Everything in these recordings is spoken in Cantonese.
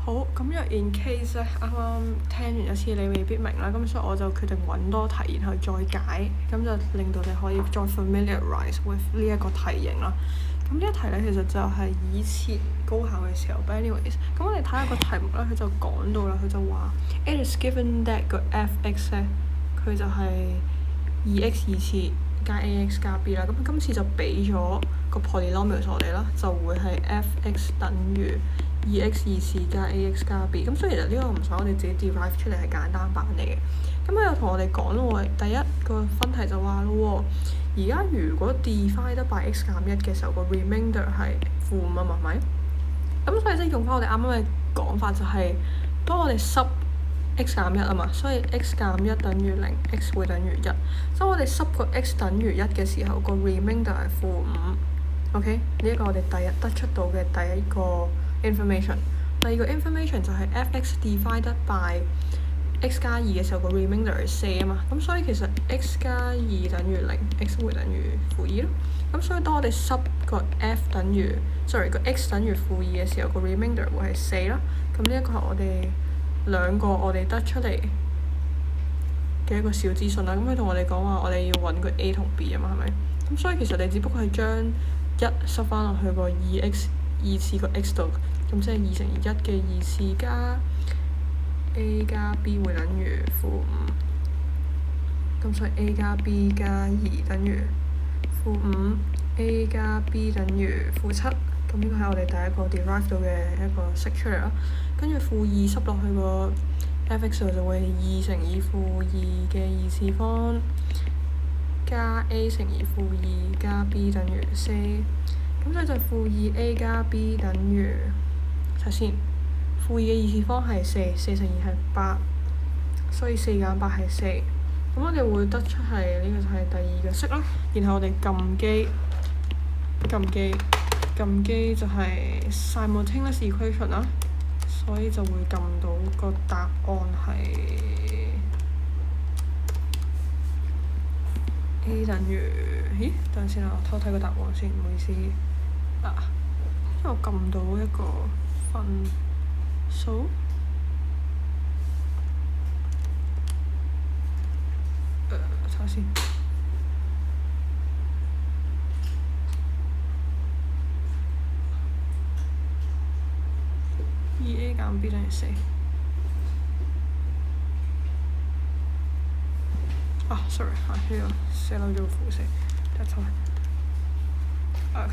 好，咁因為 in case 咧，啱啱聽完一次你未必明啦，咁所以我就決定揾多題，然後再解，咁就令到你可以再 familiarize with 呢一個題型啦。咁呢一題咧，其實就係以前高考嘅時候，but anyways，咁我哋睇下個題目咧，佢就講到啦，佢就話 it is given that 個 f(x) 咧，佢就係 2x 次加 ax 加 b 啦。咁今次就俾咗個 polynomial 我哋啦，就會係 f(x) 等於2x 次加 ax 加 b。咁所以其實呢個唔使我哋自己 derive 出嚟，係簡單版嚟嘅。咁佢又同我哋講咯喎，第一個分題就話咯喎，而家如果 divided by x 減1嘅時候，個 remainder 係負5啊嘛，係咪？咁所以即係用翻我哋啱啱嘅講法，就係當我哋濕x 減1啊嘛，所以 x 減1等於0 x 會等於1。所以我哋濕個 x 等於1嘅時候，個 remainder 係負5。OK， 呢一個我哋第一得出到嘅第一個 information。第二個 information 就係 f(x) divided by x 加2嘅時候，個 remainder 係4啊嘛，咁所以其實 x 加2等於0 x 會等於負2咯。咁所以當我哋濕個 f 等於個 x 等於負2嘅時候，個 remainder 會係4啦。咁呢一個係我哋兩個我哋得出嚟嘅一個小資訊啦。咁佢同我哋講話，我哋要揾個 a 同 b 啊嘛，係咪？咁所以其實你只不過係將1塞翻落去個 2x 次個 x 度，咁即係2乘以1嘅2次加 a 加 b 會等於負5。咁所以 a 加 b 加2等於負5 a 加 b 等於負7。咁呢個係我哋第一個 derive 到嘅一個式出嚟啦。跟住負2塞落去個 f(x) 度就會係2乘以負2嘅2次方加 a 乘以負2加 b 等於4。咁所以就負2a 加 b 等於，睇下先，負2嘅2次方係4，4乘2係8，所以4減8係4。咁我哋會得出係呢個就係第二個式啦。然後我哋撳機就係 simultaneous equation 啦，所以就會撳到個答案係 a 等於，咦？等陣先啦，我偷睇個答案先，唔好意思。因為我撳到一個分數。睇下先。2a 減 b 等於4。sorry，呢個寫漏咗個負4，得錯。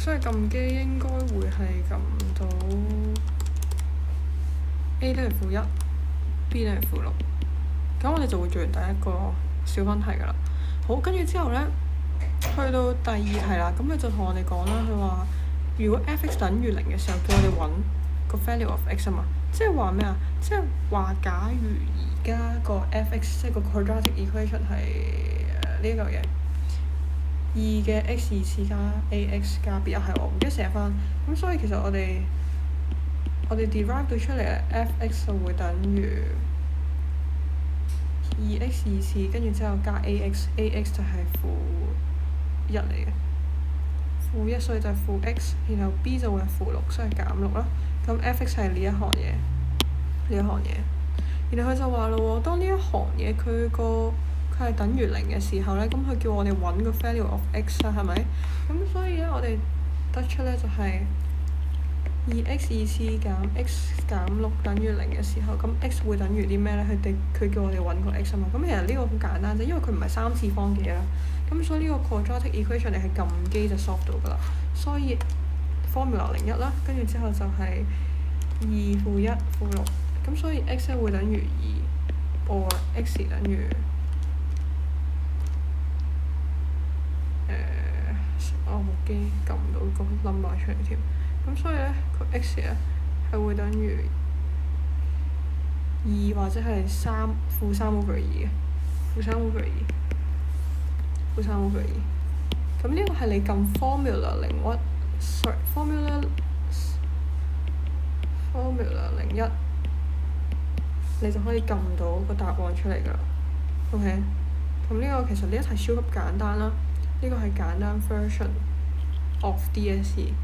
所以撳機應該會係撳到 a 等於負1 b 等於負6。咁我哋就會做完第一個小分題㗎啦。好，跟住之後咧，去到第二題啦。咁佢就同我哋講啦，佢話如果 f(x) 等於0嘅時候，叫我哋揾個 value of x 啊嘛。即係話咩啊？即係話假如而家個 f(x) 即係個 quadratic equation 係呢一嚿嘢2嘅 x 次加 ax 加 b， 係我唔記得寫翻。咁所以其實我哋 derive 到出嚟嘅 f(x) 就會等於2x 次，跟住之後加 ax 就係負1嚟嘅，負1所以就係負 x， 然後 b 就會係負6，所以減6啦。咁 f(x) 係呢一行嘢，然後佢就話咯喎，當呢一行嘢佢係等於0嘅時候咧，咁佢叫我哋揾個 value of x 啦，係咪？咁所以咧，我哋得出咧就係 2x 次減 x 減6等於0嘅時候，咁 x 會等於啲咩咧？佢叫我哋揾個 x 啊嘛。咁其實呢個好簡單啫，因為佢唔係3次方嘅嘢啦。咁所以呢個 quadratic equation 你係撳機就 solve 到㗎啦。所以 formula 01啦，跟住之後就係2負1負6。咁所以 x 會等於2 or x 等於我部機撳唔到個 number 出嚟添。咁所以咧，個 x 咧係會等於2或者係負3 over 2嘅，負3 over 2。咁呢個係你撳 formula 01，你就可以撳到個答案出嚟㗎啦。OK，咁呢個其實呢一題超級簡單啦。呢個係簡單 version of DSE。